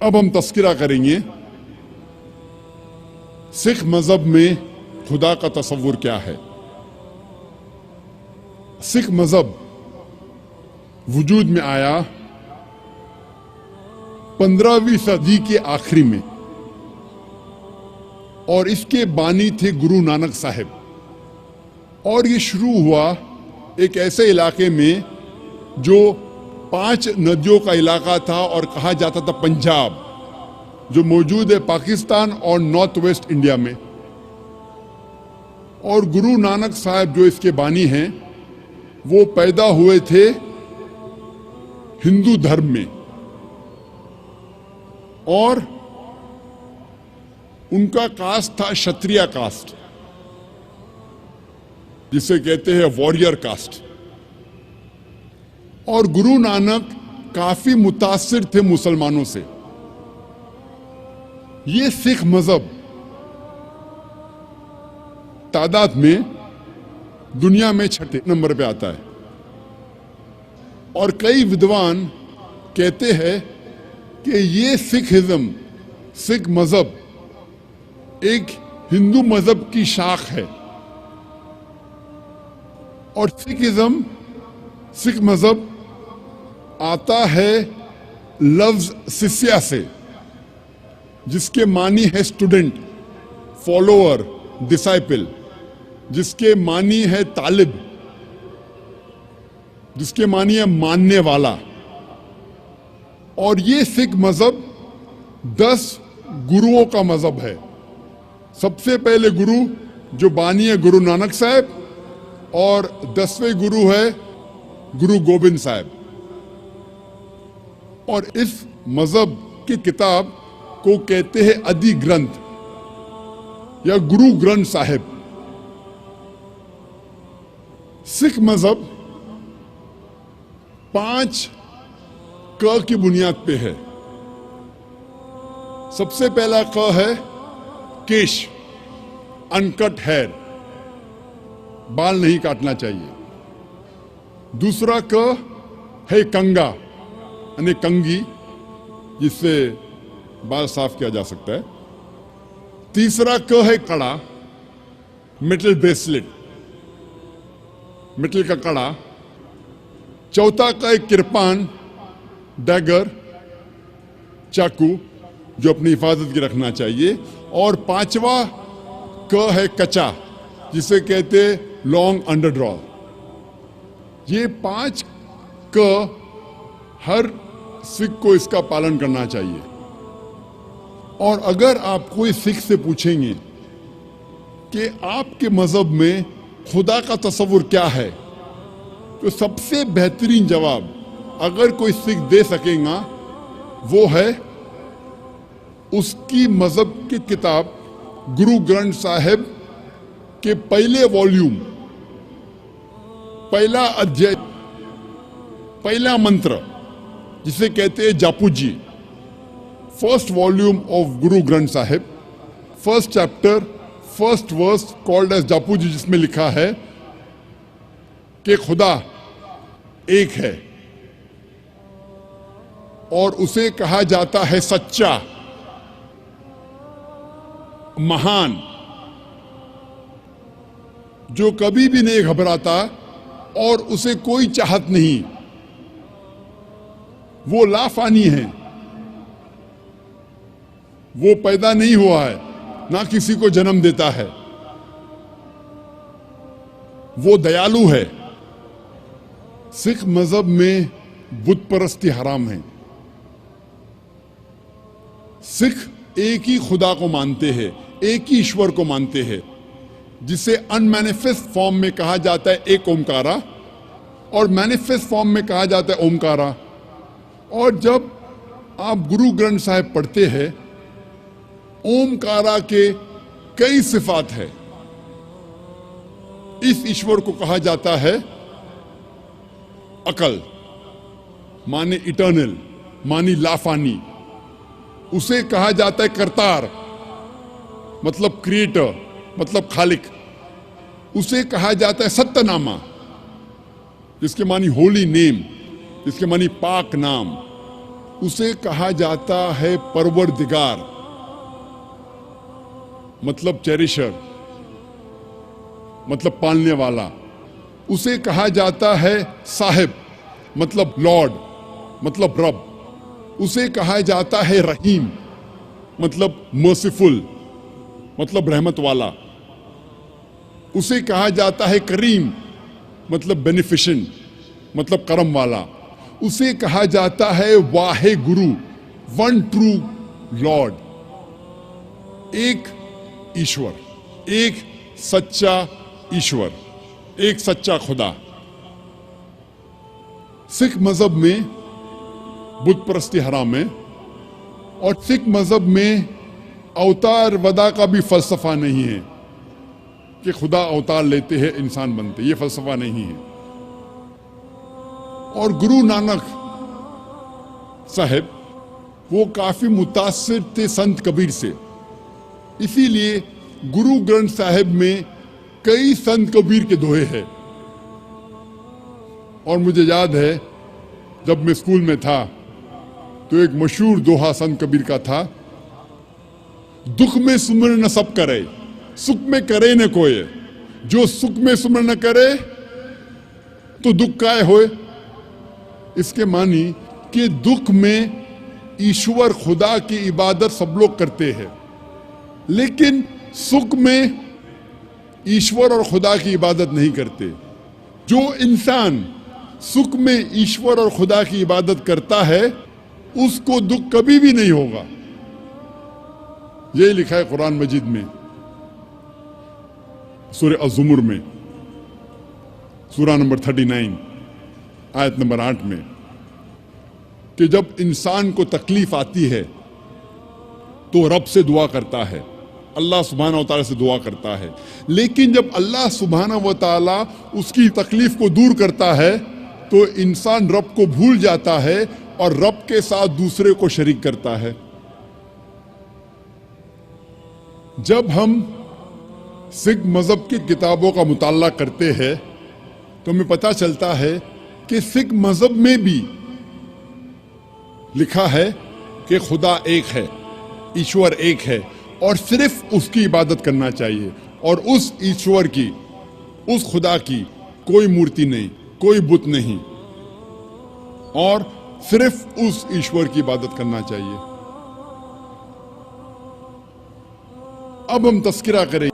अब हम तस्करा करेंगे सिख मजहब में खुदा का तस्वुर क्या है। सिख मजहब वजूद में आया 15वीं सदी के आखिरी में और इसके बानी थे गुरु नानक साहिब। और ये शुरू हुआ एक ऐसे इलाके में जो 5 नदियों का इलाका था और कहा जाता था पंजाब, जो मौजूद है पाकिस्तान और नॉर्थ वेस्ट इंडिया में। और गुरु नानक साहब जो इसके बानी हैं वो पैदा हुए थे हिंदू धर्म में और उनका कास्ट था क्षत्रिय कास्ट, जिसे कहते हैं वॉरियर कास्ट। और गुरु नानक काफी मुतासिर थे मुसलमानों से। ये सिख मजहब तादाद में दुनिया में 6 नंबर पे आता है और कई विद्वान कहते हैं कि ये सिखिज्म, सिख मजहब एक हिंदू मजहब की शाख है। और सिखिज्म, सिख मजहब आता है लफ्ज शिष्या से, जिसके मानी है स्टूडेंट, फॉलोअर, डिसाइपल, जिसके मानी है तालिब, जिसके मानी है मानने वाला। और ये सिख मजहब 10 गुरुओं का मजहब है। सबसे पहले गुरु जो बानी है गुरु नानक साहब और 10वें गुरु है गुरु गोबिंद साहब। और इस मजहब की किताब को कहते हैं आदि ग्रंथ या गुरु ग्रंथ साहिब। सिख मजहब 5 क की बुनियाद पे है। सबसे पहला क है केश, अनकट हेयर, बाल नहीं काटना चाहिए। दूसरा क है कंगा यानी कंगी, जिससे बाल साफ किया जा सकता है। तीसरा क है कड़ा, मेटल ब्रेसलेट, मेटल का कड़ा। चौथा का है किरपान, डैगर, चाकू, जो अपनी हिफाजत की रखना चाहिए। और 5वां क है कचा, जिसे कहते लॉन्ग अंडरड्रॉ। ये 5 क हर सिख को इसका पालन करना चाहिए। और अगर आप कोई सिख से पूछेंगे कि आपके मजहब में खुदा का तस्वुर क्या है, तो सबसे बेहतरीन जवाब अगर कोई सिख दे सकेगा वो है उसकी मजहब की किताब गुरु ग्रंथ साहिब के पहले वॉल्यूम, पहला अध्याय, पहला मंत्र, जिसे कहते हैं Japu ji, first volume of Guru Granth Sahib, first chapter, first verse called as Japu ji, जिसमें लिखा है कि खुदा एक है और उसे कहा जाता है सच्चा, महान, जो कभी भी नहीं घबराता और उसे कोई चाहत नहीं। वो लाफानी है, वो पैदा नहीं हुआ है, ना किसी को जन्म देता है। वो दयालु है। सिख मजहब में बुत परस्ती हराम है। सिख एक ही खुदा को मानते हैं, एक ही ईश्वर को मानते हैं, जिसे अनमैनिफेस्ट फॉर्म में कहा जाता है एक ओमकारा और मैनिफेस्ट फॉर्म में कहा जाता है ओमकारा। और जब आप गुरु ग्रंथ साहिब पढ़ते हैं, ओमकारा के कई सिफात है। इस ईश्वर को कहा जाता है अकल, माने इटर्नल, मानी लाफानी। उसे कहा जाता है करतार, मतलब क्रिएटर, मतलब खालिक। उसे कहा जाता है उसे कहा जाता है परवरदिगार, मतलब चेरिशर, मतलब पालने वाला। उसे कहा जाता है साहिब, मतलब लॉर्ड, मतलब रब। उसे कहा जाता है रहीम, मतलब मर्सीफुल, मतलब रहमत वाला। उसे कहा जाता है करीम, मतलब बेनिफिशेंट, मतलब करम वाला। उसे कहा जाता है Wahe Guru, one true Lord, एक ईश्वर, एक सच्चा ईश्वर, एक सच्चा खुदा। सिख मजहब में बुत परस्ती हराम है, और सिख मजहब में अवतार वदा का भी फलसफा नहीं है कि खुदा अवतार लेते हैं इंसान बनते, ये फलसफा नहीं है। और गुरु नानक साहब वो काफी मुतासिर थे संत कबीर से, इसीलिए गुरु ग्रंथ साहिब में कई संत कबीर के दोहे हैं। और मुझे याद है जब मैं स्कूल में था तो एक मशहूर दोहा संत कबीर का था, दुख में सुमर न सब करे, सुख में करे न कोई। जो सुख में सुमर न करे तो दुख काय होए। इसके मानी कि दुख में ईश्वर खुदा की इबादत सब लोग करते हैं, लेकिन सुख में ईश्वर और खुदा की इबादत नहीं करते। जो इंसान सुख में ईश्वर और खुदा की इबादत करता है उसको दुख कभी भी नहीं होगा। यही लिखा है कुरान मजीद में, सूरह अज़्ज़ुमर में, सूरा नंबर 39 आयत नंबर 8 में, कि जब इंसान को तकलीफ आती है तो रब से दुआ करता है, अल्लाह सुब्हानहू व तआला से दुआ करता है। लेकिन जब अल्लाह सुब्हानहू व तआला उसकी तकलीफ को दूर करता है तो इंसान रब को भूल जाता है और रब के साथ दूसरे को शरीक करता है। जब हम सिख मजहब की किताबों का मुताला करते हैं तो हमें पता चलता है कि सिख मजहब में भी लिखा है कि खुदा एक है, ईश्वर एक है, और सिर्फ उसकी इबादत करना चाहिए। और उस ईश्वर की, उस खुदा की कोई मूर्ति नहीं, कोई बुत नहीं, और सिर्फ उस ईश्वर की इबादत करना चाहिए। अब हम तस्किरा करें